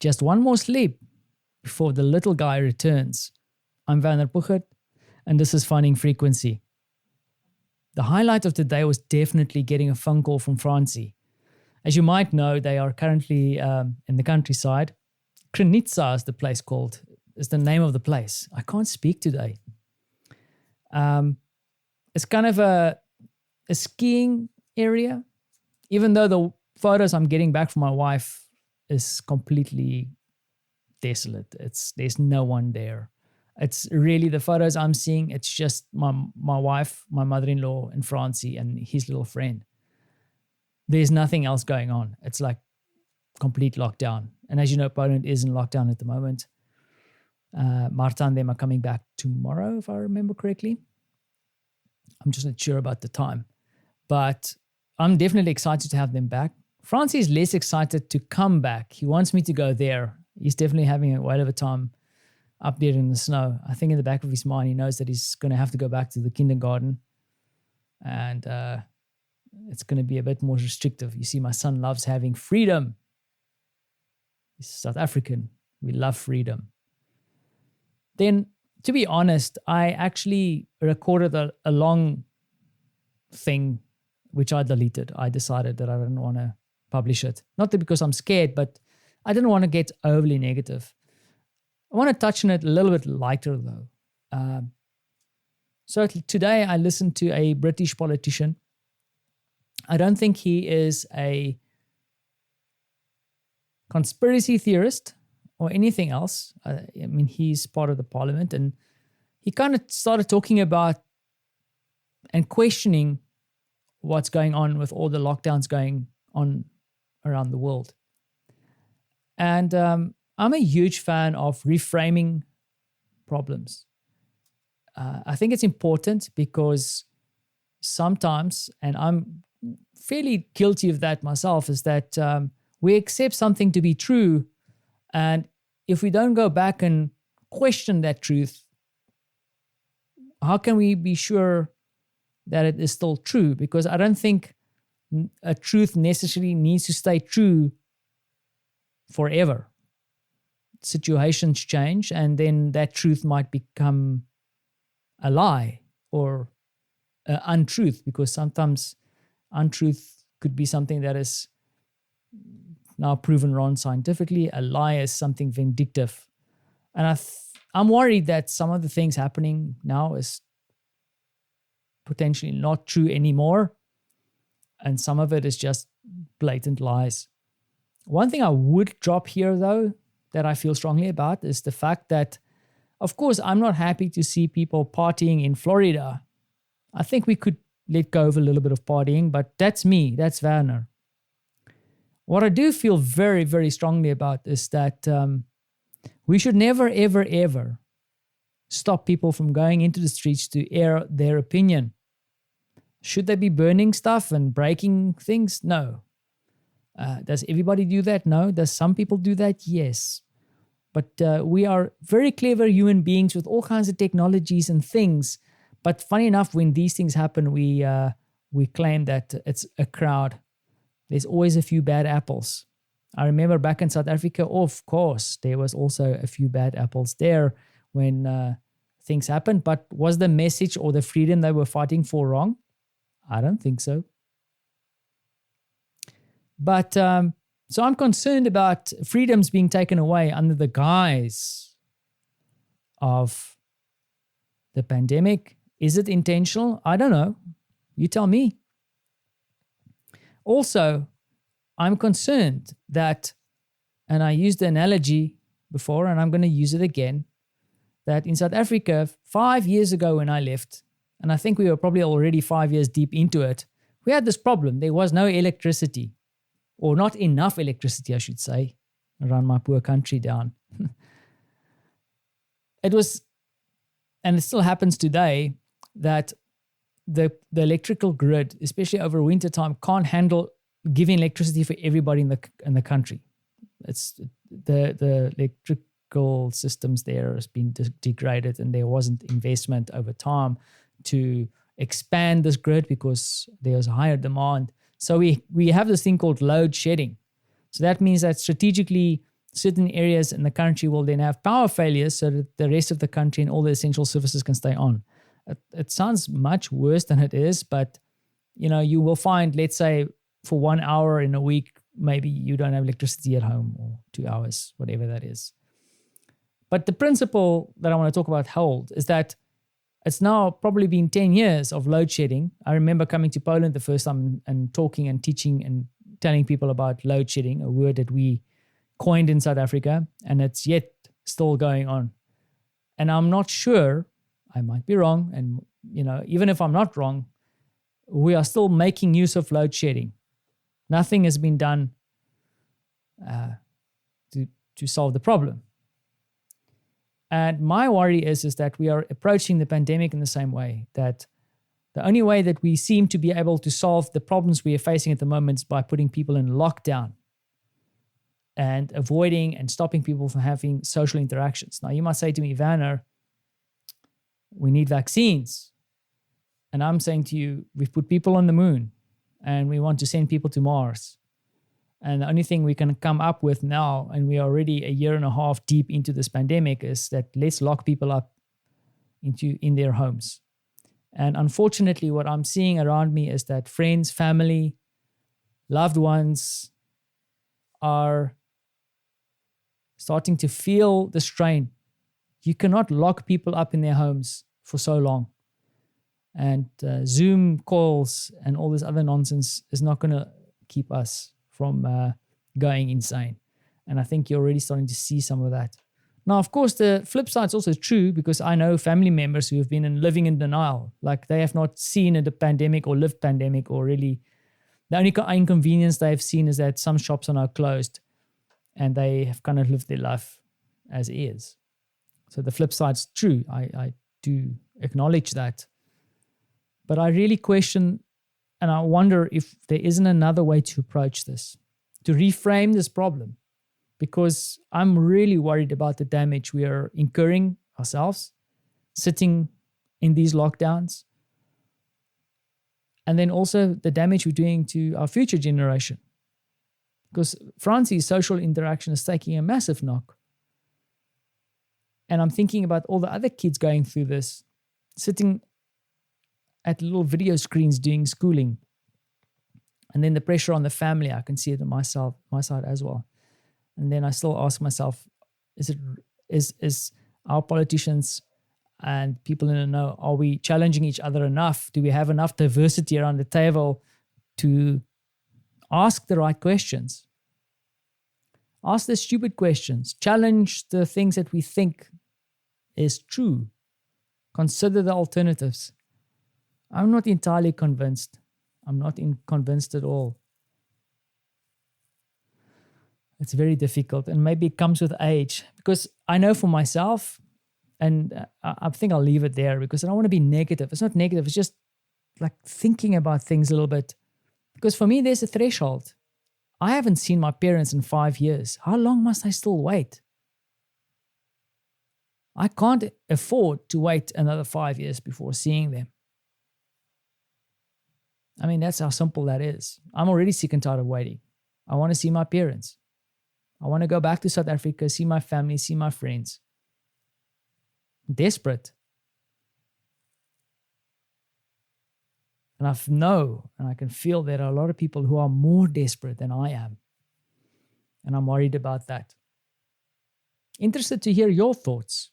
Just one more sleep before the little guy returns. I'm Werner Puchert, and this is Finding Frequency. The highlight of the day was definitely getting a phone call from Francie. As you might know, they are currently in the countryside. Krynica is the place called, is the name of the place. I can't speak today. It's kind of a skiing area, even though the photos I'm getting back from my wife is completely desolate. There's no one there. It's really the photos I'm seeing. It's just my wife, my mother-in-law, and Francie and his little friend. There's nothing else going on. It's like complete lockdown. And as you know, Poland is in lockdown at the moment. Marta and them are coming back tomorrow, if I remember correctly. I'm just not sure about the time. But I'm definitely excited to have them back. Francie is less excited to come back. He wants me to go there. He's definitely having a whale of a time up there in the snow. I think in the back of his mind, he knows that he's going to have to go back to the kindergarten. And it's going to be a bit more restrictive. You see, my son loves having freedom. He's South African. We love freedom. Then, to be honest, I actually recorded a long thing, which I deleted. I decided that I didn't want to publish it. Not that because I'm scared, but I didn't want to get overly negative. I want to touch on it a little bit lighter, though. So today I listened to a British politician. I don't think he is a conspiracy theorist or anything else. I mean, he's part of the parliament, and he kind of started talking about and questioning what's going on with all the lockdowns going on around the world. And I'm a huge fan of reframing problems. I think it's important because sometimes, and I'm fairly guilty of that myself, is that we accept something to be true, and if we don't go back and question that truth, how can we be sure that it is still true? Because I don't think a truth necessarily needs to stay true forever. Situations change, and then that truth might become a lie or an untruth, because sometimes untruth could be something that is now proven wrong scientifically. A lie is something vindictive. And I'm worried that some of the things happening now is potentially not true anymore, and some of it is just blatant lies. One thing I would drop here, though, that I feel strongly about is the fact that, of course, I'm not happy to see people partying in Florida. I think we could let go of a little bit of partying, but that's me. That's Werner. What I do feel very, very strongly about is that we should never, ever, ever stop people from going into the streets to air their opinion. Should they be burning stuff and breaking things? No. Does everybody do that? No. Does some people do that? Yes. But we are very clever human beings with all kinds of technologies and things. But funny enough, when these things happen, we claim that it's a crowd. There's always a few bad apples. I remember back in South Africa, of course, there was also a few bad apples there when things happened. But was the message or the freedom they were fighting for wrong? I don't think so. But so I'm concerned about freedoms being taken away under the guise of the pandemic. Is it intentional? I don't know. You tell me. Also, I'm concerned that, and I used the analogy before, and I'm going to use it again, that in South Africa, 5 years ago when I left, and I think we were probably already 5 years deep into it, we had this problem. There was no electricity, or not enough electricity, I should say, around my poor country down. It was, and it still happens today, that the electrical grid, especially over winter time, can't handle giving electricity for everybody in the country. It's the electrical systems there has been degraded, and there wasn't investment over time to expand this grid because there was a higher demand. So we have this thing called load shedding. So that means that strategically certain areas in the country will then have power failures so that the rest of the country and all the essential services can stay on. It sounds much worse than it is, but you will find, let's say, for 1 hour in a week, maybe you don't have electricity at home, or 2 hours, whatever that is. But the principle that I want to talk about is that it's now probably been 10 years of load shedding. I remember coming to Poland the first time and talking and teaching and telling people about load shedding, a word that we coined in South Africa, and it's yet still going on. And I'm not sure, I might be wrong, and even if I'm not wrong, we are still making use of load shedding. Nothing has been done to solve the problem. And my worry is that we are approaching the pandemic in the same way, that the only way that we seem to be able to solve the problems we are facing at the moment is by putting people in lockdown and avoiding and stopping people from having social interactions. Now, you might say to me, Werner, we need vaccines. And I'm saying to you, we've put people on the moon and we want to send people to Mars. And the only thing we can come up with now, and we are already a year and a half deep into this pandemic, is that let's lock people up in their homes. And unfortunately, what I'm seeing around me is that friends, family, loved ones are starting to feel the strain. You cannot lock people up in their homes for so long. And Zoom calls and all this other nonsense is not going to keep us from going insane. And I think you're already starting to see some of that. Now, of course, the flip side is also true, because I know family members who have been living in denial. Like, they have not seen a pandemic or lived pandemic, or really the only inconvenience they have seen is that some shops are now closed and they have kind of lived their life as is. So the flip side's true. I do acknowledge that. But I really question, and I wonder if there isn't another way to approach this, to reframe this problem, because I'm really worried about the damage we are incurring ourselves, sitting in these lockdowns, and then also the damage we're doing to our future generation. Because Francie's social interaction is taking a massive knock. And I'm thinking about all the other kids going through this, sitting at little video screens doing schooling. And then the pressure on the family, I can see it on my side as well. And then I still ask myself, is our politicians and people in the know, are we challenging each other enough? Do we have enough diversity around the table to ask the right questions? Ask the stupid questions. Challenge the things that we think is true. Consider the alternatives. I'm not entirely convinced. I'm not convinced at all. It's very difficult, and maybe it comes with age, because I know for myself, and I think I'll leave it there because I don't want to be negative. It's not negative. It's just like thinking about things a little bit, because for me, there's a threshold. I haven't seen my parents in 5 years. How long must I still wait? I can't afford to wait another 5 years before seeing them. I mean, that's how simple that is. I'm already sick and tired of waiting. I want to see my parents. I want to go back to South Africa, see my family, see my friends. I'm desperate. And I know, and I can feel there are a lot of people who are more desperate than I am. And I'm worried about that. Interested to hear your thoughts.